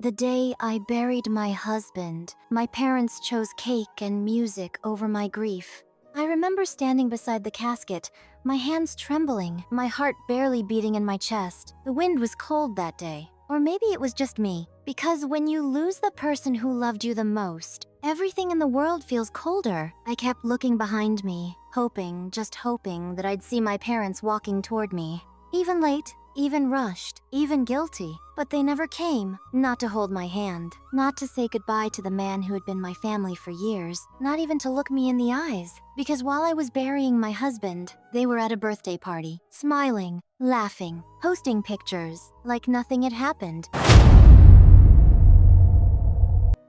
The day I buried my husband, my parents chose cake and music over my grief. I remember standing beside the casket, my hands trembling, my heart barely beating in my chest. The wind was cold that day. Or maybe it was just me. Because when you lose the person who loved you the most, everything in the world feels colder. I kept looking behind me, hoping, just hoping, that I'd see my parents walking toward me. Even late, even rushed, even guilty. But they never came. Not to hold my hand. Not to say goodbye to the man who had been my family for years. Not even to look me in the eyes. Because while I was burying my husband, they were at a birthday party, smiling, laughing, posting pictures, like nothing had happened.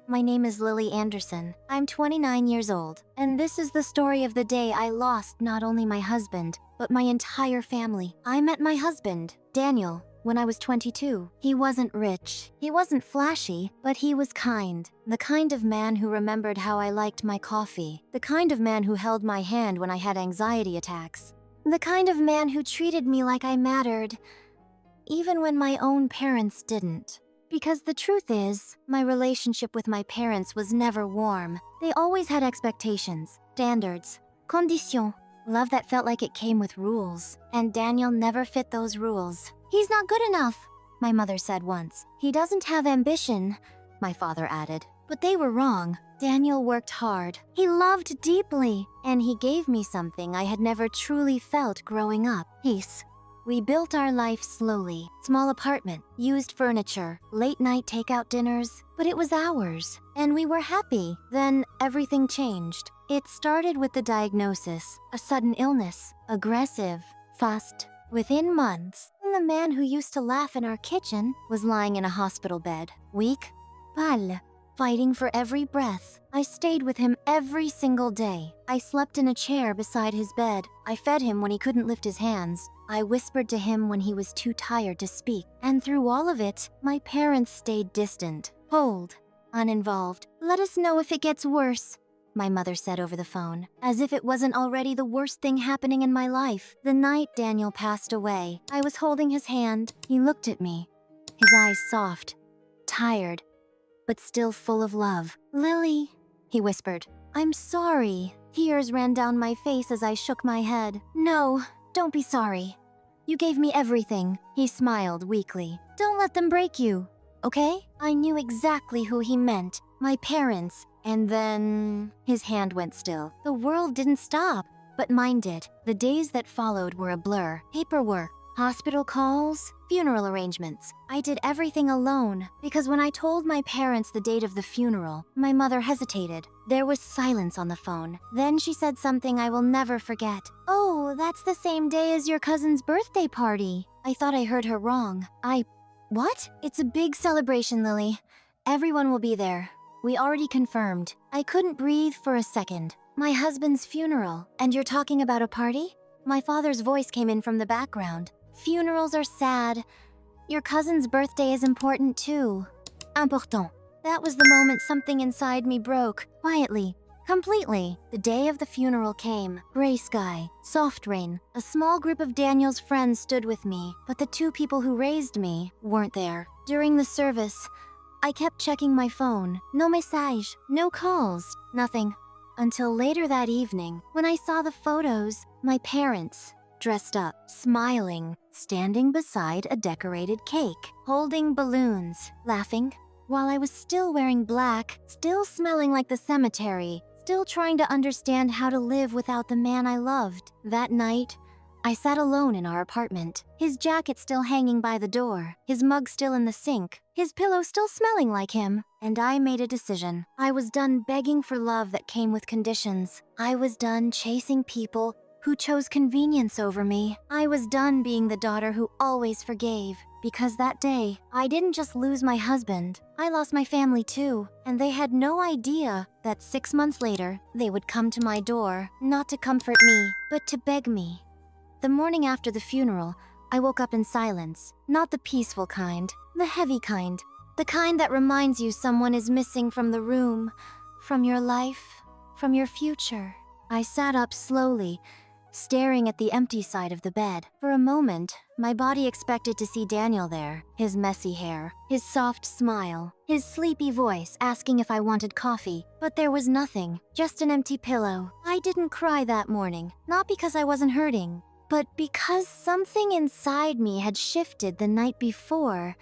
My name is Lily Anderson. I'm 29 years old, and this is the story of the day I lost not only my husband, but my entire family. I met my husband, Daniel, when I was 22. He wasn't rich, he wasn't flashy, but he was kind. The kind of man who remembered how I liked my coffee. The kind of man who held my hand when I had anxiety attacks. The kind of man who treated me like I mattered, even when my own parents didn't. Because the truth is, my relationship with my parents was never warm. They always had expectations, standards, conditions, love that felt like it came with rules. And Daniel never fit those rules. He's not good enough, my mother said once. He doesn't have ambition, my father added. But they were wrong. Daniel worked hard. He loved deeply. And he gave me something I had never truly felt growing up: peace. We built our life slowly. Small apartment, used furniture, late night takeout dinners, but it was ours, and we were happy. Then everything changed. It started with the diagnosis, a sudden illness, aggressive, fast. Within months, the man who used to laugh in our kitchen was lying in a hospital bed, weak, pale, fighting for every breath. I stayed with him every single day. I slept in a chair beside his bed. I fed him when he couldn't lift his hands. I whispered to him when he was too tired to speak. And through all of it, my parents stayed distant, cold, uninvolved. "Let us know if it gets worse," my mother said over the phone, as if it wasn't already the worst thing happening in my life. The night Daniel passed away, I was holding his hand. He looked at me, his eyes soft, tired, but still full of love. "Lily," he whispered, "I'm sorry." Tears ran down my face as I shook my head. "No, don't be sorry. You gave me everything." He smiled weakly. "Don't let them break you, okay?" I knew exactly who he meant. My parents. And then his hand went still. The world didn't stop, but mine did. The days that followed were a blur. Paperwork, hospital calls, funeral arrangements. I did everything alone, because when I told my parents the date of the funeral, my mother hesitated. There was silence on the phone. Then she said something I will never forget. "Oh, that's the same day as your cousin's birthday party." I thought I heard her wrong. What? "It's a big celebration, Lily. Everyone will be there. We already confirmed." I couldn't breathe for a second. "My husband's funeral. And you're talking about a party?" My father's voice came in from the background. "Funerals are sad. Your cousin's birthday is important too. Important." That was the moment something inside me broke, quietly, completely. The day of the funeral came. Gray sky, soft rain. A small group of Daniel's friends stood with me, but the two people who raised me weren't there. During the service, I kept checking my phone. No message, no calls, nothing. Until later that evening, when I saw the photos, my parents, dressed up, smiling, standing beside a decorated cake, holding balloons, laughing, while I was still wearing black, still smelling like the cemetery, still trying to understand how to live without the man I loved. That night, I sat alone in our apartment, his jacket still hanging by the door, his mug still in the sink, his pillow still smelling like him. And I made a decision. I was done begging for love that came with conditions. I was done chasing people who chose convenience over me. I was done being the daughter who always forgave. Because that day, I didn't just lose my husband, I lost my family too. And they had no idea that 6 months later, they would come to my door, not to comfort me, but to beg me. The morning after the funeral, I woke up in silence. Not the peaceful kind, the heavy kind. The kind that reminds you someone is missing from the room, from your life, from your future. I sat up slowly, staring at the empty side of the bed. For a moment, my body expected to see Daniel there, his messy hair, his soft smile, his sleepy voice asking if I wanted coffee, but there was nothing, just an empty pillow. I didn't cry that morning, not because I wasn't hurting, but because something inside me had shifted the night before.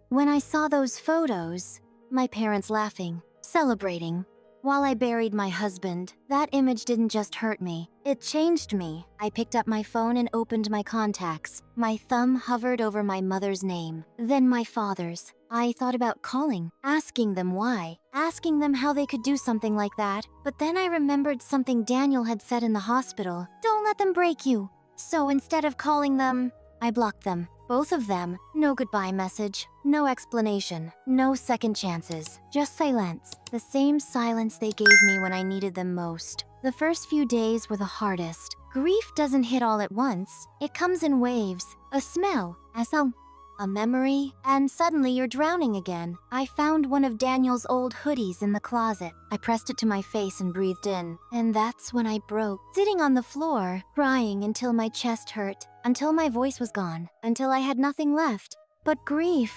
When I saw those photos, my parents laughing, celebrating, while I buried my husband, that image didn't just hurt me, it changed me. I picked up my phone and opened my contacts. My thumb hovered over my mother's name, then my father's. I thought about calling, asking them why, asking them how they could do something like that. But then I remembered something Daniel had said in the hospital. Don't let them break you. So instead of calling them, I blocked them. Both of them. No goodbye message, no explanation, no second chances, just silence. The same silence they gave me when I needed them most. The first few days were the hardest. Grief doesn't hit all at once. It comes in waves. A smell, a memory, and suddenly you're drowning again. I found one of Daniel's old hoodies in the closet. I pressed it to my face and breathed in, and that's when I broke. Sitting on the floor, crying until my chest hurt, until my voice was gone, until I had nothing left. But grief,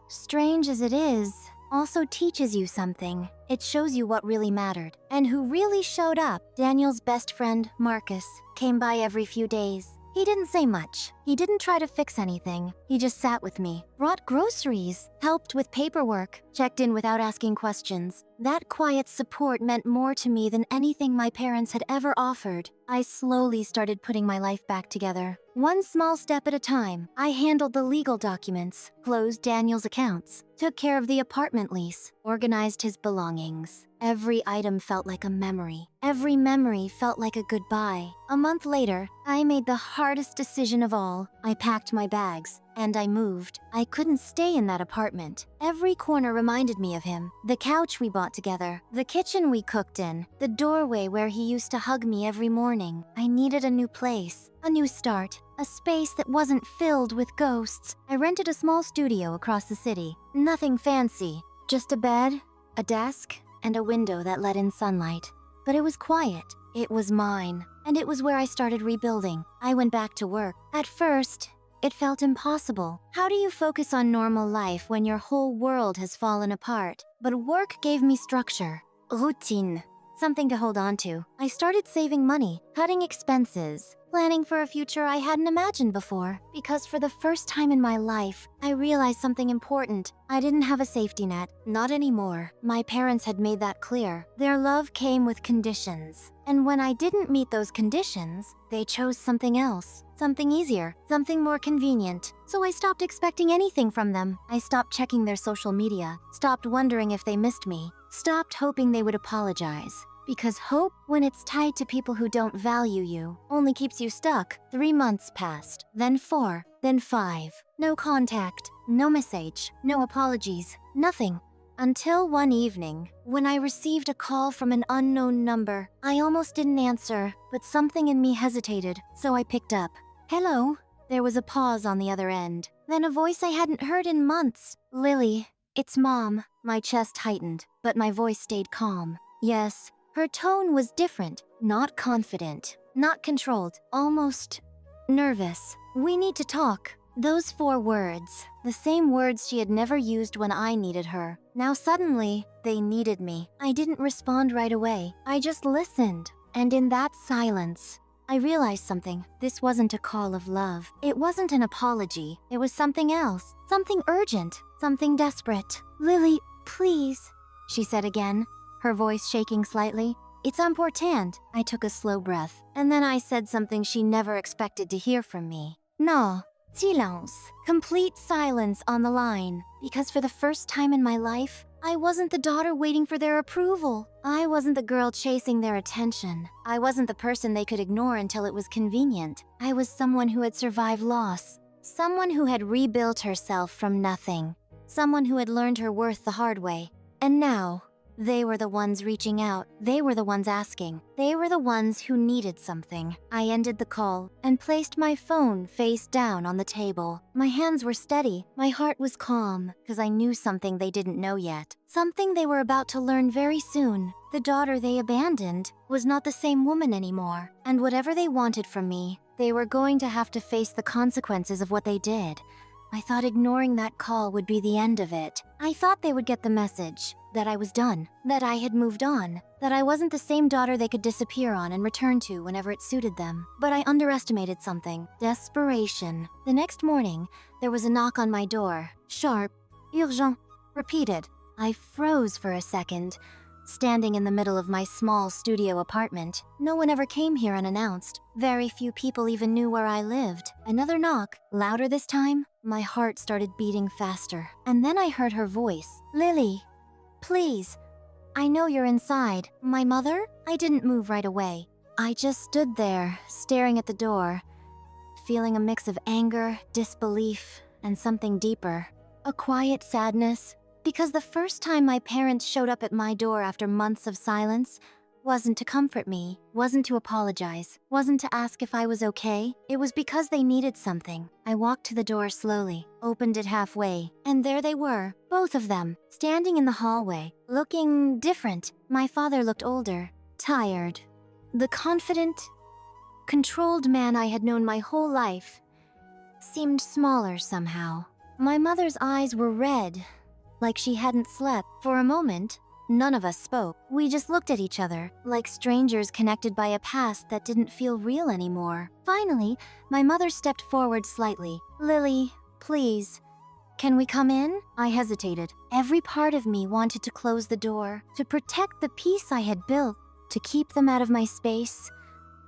strange as it is, also teaches you something. It shows you what really mattered, and who really showed up. Daniel's best friend, Marcus, came by every few days. He didn't say much. He didn't try to fix anything. He just sat with me, brought groceries, helped with paperwork, checked in without asking questions. That quiet support meant more to me than anything my parents had ever offered. I slowly started putting my life back together. One small step at a time. I handled the legal documents, closed Daniel's accounts, took care of the apartment lease, organized his belongings. Every item felt like a memory. Every memory felt like a goodbye. A month later, I made the hardest decision of all. I packed my bags, and I moved. I couldn't stay in that apartment. Every corner reminded me of him. The couch we bought together, the kitchen we cooked in, the doorway where he used to hug me every morning. I needed a new place, a new start, a space that wasn't filled with ghosts. I rented a small studio across the city. Nothing fancy, just a bed, a desk, and a window that let in sunlight. But it was quiet. It was mine. And it was where I started rebuilding. I went back to work. At first, it felt impossible. How do you focus on normal life when your whole world has fallen apart? But work gave me structure, routine, something to hold on to. I started saving money, cutting expenses, planning for a future I hadn't imagined before. Because for the first time in my life, I realized something important. I didn't have a safety net. Not anymore. My parents had made that clear. Their love came with conditions. And when I didn't meet those conditions, they chose something else. Something easier, something more convenient. So I stopped expecting anything from them. I stopped checking their social media, stopped wondering if they missed me, stopped hoping they would apologize. Because hope, when it's tied to people who don't value you, only keeps you stuck. 3 months passed, then 4, then 5. No contact, no message, no apologies, nothing. Until one evening, when I received a call from an unknown number. I almost didn't answer, but something in me hesitated, so I picked up. Hello? There was a pause on the other end. Then a voice I hadn't heard in months. Lily, it's Mom. My chest tightened, but my voice stayed calm. Yes. Her tone was different, not confident, not controlled, almost nervous. We need to talk. Those 4 words, the same words she had never used when I needed her. Now suddenly, they needed me. I didn't respond right away. I just listened. And in that silence, I realized something. This wasn't a call of love. It wasn't an apology. It was something else. Something urgent. Something desperate. Lily, please, she said again, her voice shaking slightly. It's important. I took a slow breath, and then I said something she never expected to hear from me. No. Silence. Complete silence on the line. Because for the first time in my life, I wasn't the daughter waiting for their approval. I wasn't the girl chasing their attention. I wasn't the person they could ignore until it was convenient. I was someone who had survived loss. Someone who had rebuilt herself from nothing. Someone who had learned her worth the hard way. And now, They were the ones reaching out. They were the ones asking. They were the ones who needed something. I ended the call and placed my phone face down on the table. My hands were steady. My heart was calm because I knew something they didn't know yet. Something they were about to learn very soon. The daughter they abandoned was not the same woman anymore. And whatever they wanted from me, they were going to have to face the consequences of what they did. I thought ignoring that call would be the end of it. I thought they would get the message that I was done, that I had moved on, that I wasn't the same daughter they could disappear on and return to whenever it suited them. But I underestimated something. Desperation. The next morning, there was a knock on my door. Sharp. Urgent. Repeated. I froze for a second, standing in the middle of my small studio apartment. No one ever came here unannounced. Very few people even knew where I lived. Another knock, louder this time. My heart started beating faster. And then I heard her voice. Lily, please. I know you're inside. My mother? I didn't move right away. I just stood there, staring at the door, feeling a mix of anger, disbelief, and something deeper. A quiet sadness. Because the first time my parents showed up at my door after months of silence wasn't to comfort me, wasn't to apologize, wasn't to ask if I was okay. It was because they needed something. I walked to the door slowly, opened it halfway, and there they were, both of them, standing in the hallway, looking different. My father looked older, tired. The confident, controlled man I had known my whole life seemed smaller somehow. My mother's eyes were red, like she hadn't slept. For a moment, none of us spoke. We just looked at each other, like strangers connected by a past that didn't feel real anymore. Finally, my mother stepped forward slightly. Lily, please, can we come in? I hesitated. Every part of me wanted to close the door, to protect the peace I had built, to keep them out of my space,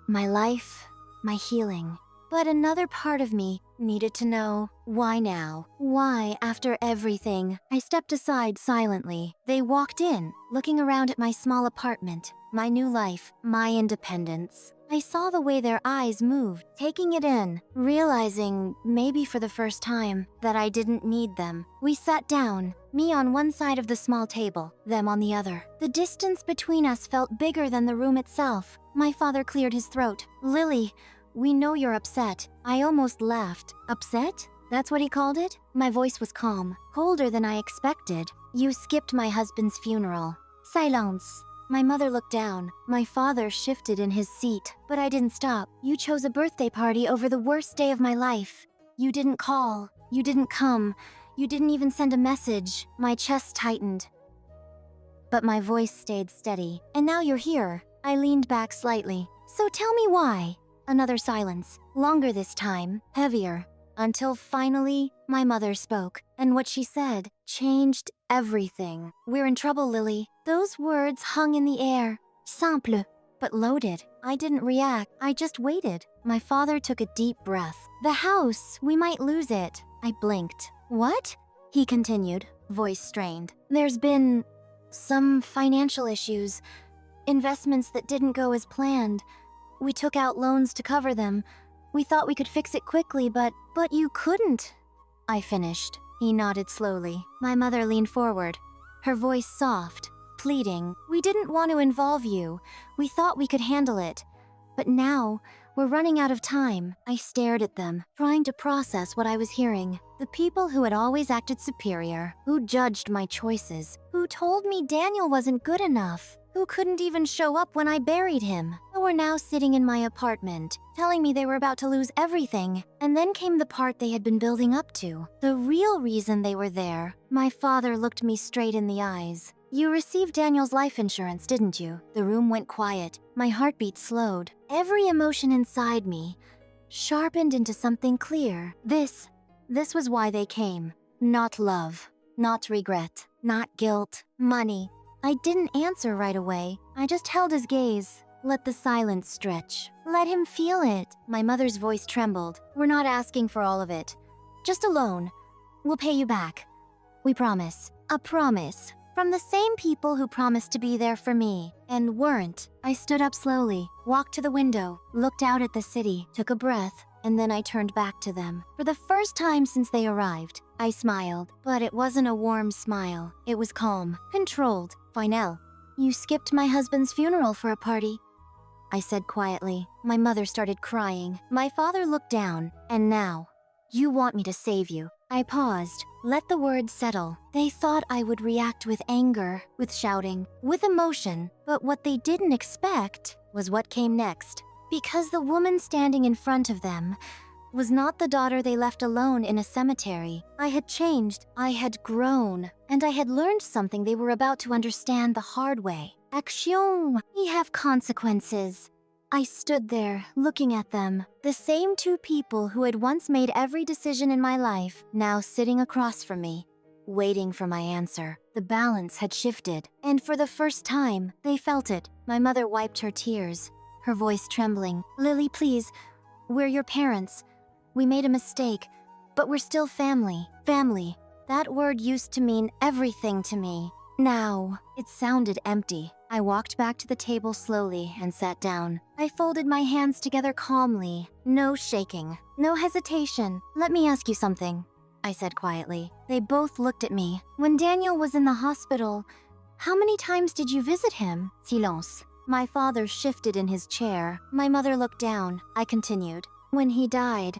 my life, my healing. But another part of me needed to know, why now? Why, after everything? I stepped aside silently. They walked in, looking around at my small apartment, my new life, my independence. I saw the way their eyes moved, taking it in, realizing, maybe for the first time, that I didn't need them. We sat down, me on one side of the small table, them on the other. The distance between us felt bigger than the room itself. My father cleared his throat. Lily, we know you're upset. I almost laughed. Upset? That's what he called it? My voice was calm, colder than I expected. You skipped my husband's funeral. Silence. My mother looked down. My father shifted in his seat, but I didn't stop. You chose a birthday party over the worst day of my life. You didn't call. You didn't come. You didn't even send a message. My chest tightened, but my voice stayed steady. And now you're here. I leaned back slightly. So tell me why. Another silence, longer this time, heavier, until finally my mother spoke, and what she said changed everything. We're in trouble, Lily. Those words hung in the air, simple, but loaded. I didn't react, I just waited. My father took a deep breath. The house, we might lose it. I blinked. What? He continued, voice strained. There's been some financial issues, investments that didn't go as planned. We took out loans to cover them. We thought we could fix it quickly, but you couldn't. I finished. He nodded slowly. My mother leaned forward, her voice soft, pleading. We didn't want to involve you. We thought we could handle it. But now, we're running out of time. I stared at them, trying to process what I was hearing. The people who had always acted superior, who judged my choices, who told me Daniel wasn't good enough, who couldn't even show up when I buried him, who were now sitting in my apartment, telling me they were about to lose everything. And then came the part they had been building up to, the real reason they were there. My father looked me straight in the eyes. You received Daniel's life insurance, didn't you? The room went quiet. My heartbeat slowed. Every emotion inside me sharpened into something clear. This was why they came. Not love, not regret, not guilt, money. I didn't answer right away. I just held his gaze, let the silence stretch. Let him feel it. My mother's voice trembled. We're not asking for all of it. Just a loan. We'll pay you back. We promise. A promise. From the same people who promised to be there for me, and weren't. I stood up slowly, walked to the window, looked out at the city, took a breath, and then I turned back to them. For the first time since they arrived, I smiled, but it wasn't a warm smile. It was calm, controlled. Final. You skipped my husband's funeral for a party, I said quietly. My mother started crying. My father looked down. And now, you want me to save you. I paused, let the words settle. They thought I would react with anger, with shouting, with emotion, but what they didn't expect was what came next. Because the woman standing in front of them was not the daughter they left alone in a cemetery. I had changed, I had grown, and I had learned something they were about to understand the hard way. Action! We have consequences. I stood there, looking at them. The same two people who had once made every decision in my life, now sitting across from me, waiting for my answer. The balance had shifted, and for the first time, they felt it. My mother wiped her tears, her voice trembling. Lily, please, we're your parents. We made a mistake, but we're still family. Family. That word used to mean everything to me. Now, it sounded empty. I walked back to the table slowly and sat down. I folded my hands together calmly. No shaking, no hesitation. Let me ask you something, I said quietly. They both looked at me. When Daniel was in the hospital, how many times did you visit him? Silence. My father shifted in his chair. My mother looked down. I continued. When he died,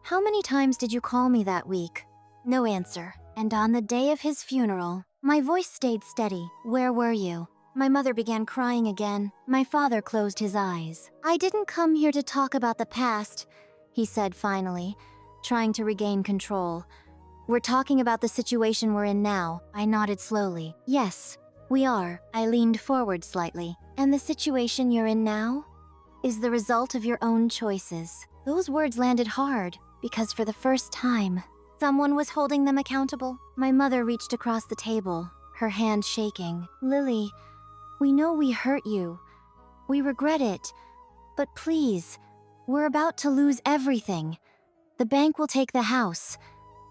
how many times did you call me that week? No answer. And on the day of his funeral, my voice stayed steady. Where were you? My mother began crying again. My father closed his eyes. I didn't come here to talk about the past, he said finally, trying to regain control. We're talking about the situation we're in now. I nodded slowly. Yes, we are. I leaned forward slightly. And the situation you're in now is the result of your own choices. Those words landed hard because for the first time, someone was holding them accountable. My mother reached across the table, her hand shaking. Lily, we know we hurt you. We regret it. But please, we're about to lose everything. The bank will take the house.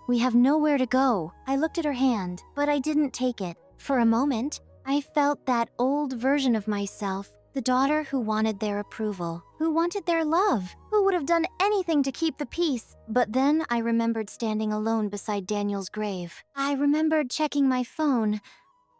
We have nowhere to go. I looked at her hand, but I didn't take it. For a moment, I felt that old version of myself, the daughter who wanted their approval, who wanted their love, who would have done anything to keep the peace. But then I remembered standing alone beside Daniel's grave. I remembered checking my phone,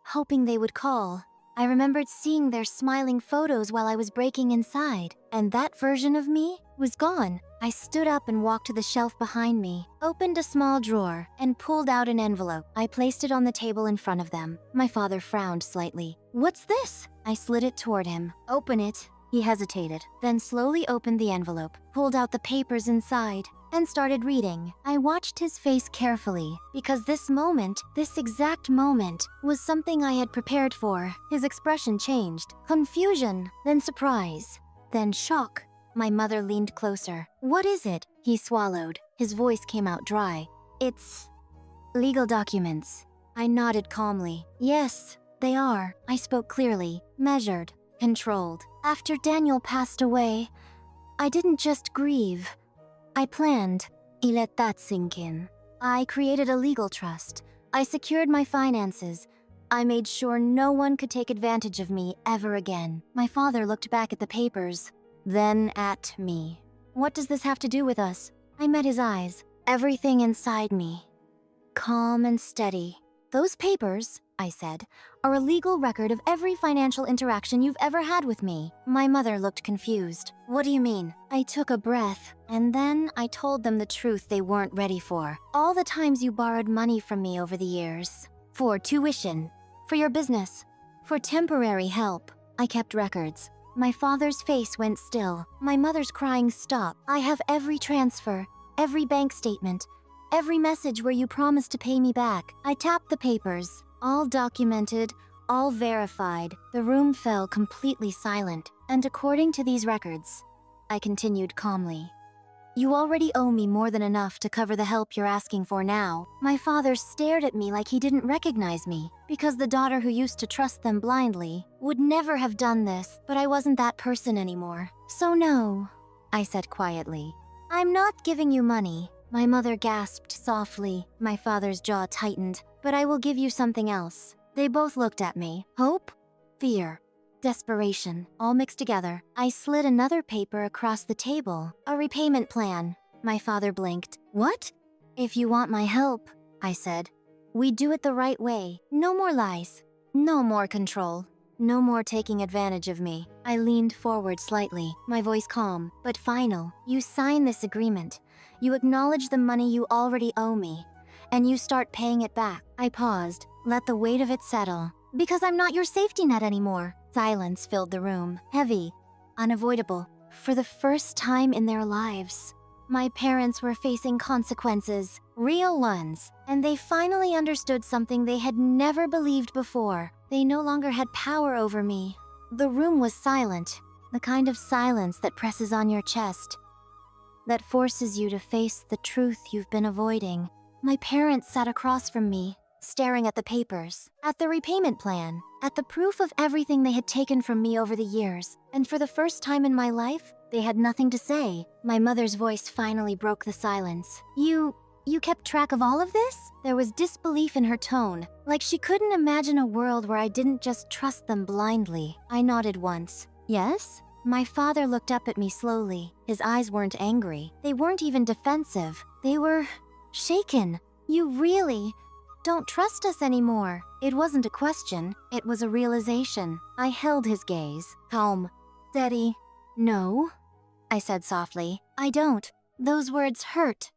hoping they would call. I remembered seeing their smiling photos while I was breaking inside, and that version of me was gone. I stood up and walked to the shelf behind me, opened a small drawer, and pulled out an envelope. I placed it on the table in front of them. My father frowned slightly. What's this? I slid it toward him. Open it. He hesitated, then slowly opened the envelope, pulled out the papers inside, and started reading. I watched his face carefully, because this moment, this exact moment, was something I had prepared for. His expression changed. Confusion, then surprise, then shock. My mother leaned closer. What is it? He swallowed. His voice came out dry. It's legal documents. I nodded calmly. Yes, they are. I spoke clearly, measured, controlled. After Daniel passed away, I didn't just grieve. I planned. He let that sink in. I created a legal trust. I secured my finances. I made sure no one could take advantage of me ever again. My father looked back at the papers, then at me. What does this have to do with us? I met his eyes. Everything inside me, calm and steady. Those papers, I said, are a legal record of every financial interaction you've ever had with me. My mother looked confused. What do you mean? I took a breath, and then I told them the truth they weren't ready for. All the times you borrowed money from me over the years. For tuition, for your business, for temporary help. I kept records. My father's face went still. My mother's crying stopped. I have every transfer, every bank statement, every message where you promised to pay me back. I tapped the papers. All documented, all verified. The room fell completely silent. And according to these records, I continued calmly, you already owe me more than enough to cover the help you're asking for now. My father stared at me like he didn't recognize me, because the daughter who used to trust them blindly would never have done this, but I wasn't that person anymore. So no, I said quietly. I'm not giving you money. My mother gasped softly. My father's jaw tightened. But I will give you something else. They both looked at me. Hope, fear, desperation, all mixed together. I slid another paper across the table. A repayment plan. My father blinked. What? If you want my help, I said. We do it the right way. No more lies. No more control. No more taking advantage of me. I leaned forward slightly, my voice calm, but final. You sign this agreement. You acknowledge the money you already owe me, and you start paying it back. I paused, let the weight of it settle. Because I'm not your safety net anymore. Silence filled the room, heavy, unavoidable. For the first time in their lives, my parents were facing consequences, real ones, and they finally understood something they had never believed before. They no longer had power over me. The room was silent, the kind of silence that presses on your chest, that forces you to face the truth you've been avoiding. My parents sat across from me, staring at the papers, at the repayment plan, at the proof of everything they had taken from me over the years. And for the first time in my life, they had nothing to say. My mother's voice finally broke the silence. You kept track of all of this? There was disbelief in her tone, like she couldn't imagine a world where I didn't just trust them blindly. I nodded once. Yes? My father looked up at me slowly. His eyes weren't angry. They weren't even defensive. They were shaken. You really don't trust us anymore. It wasn't a question. It was a realization. I held his gaze. Calm. Steady. No, I said softly. I don't. Those words hurt.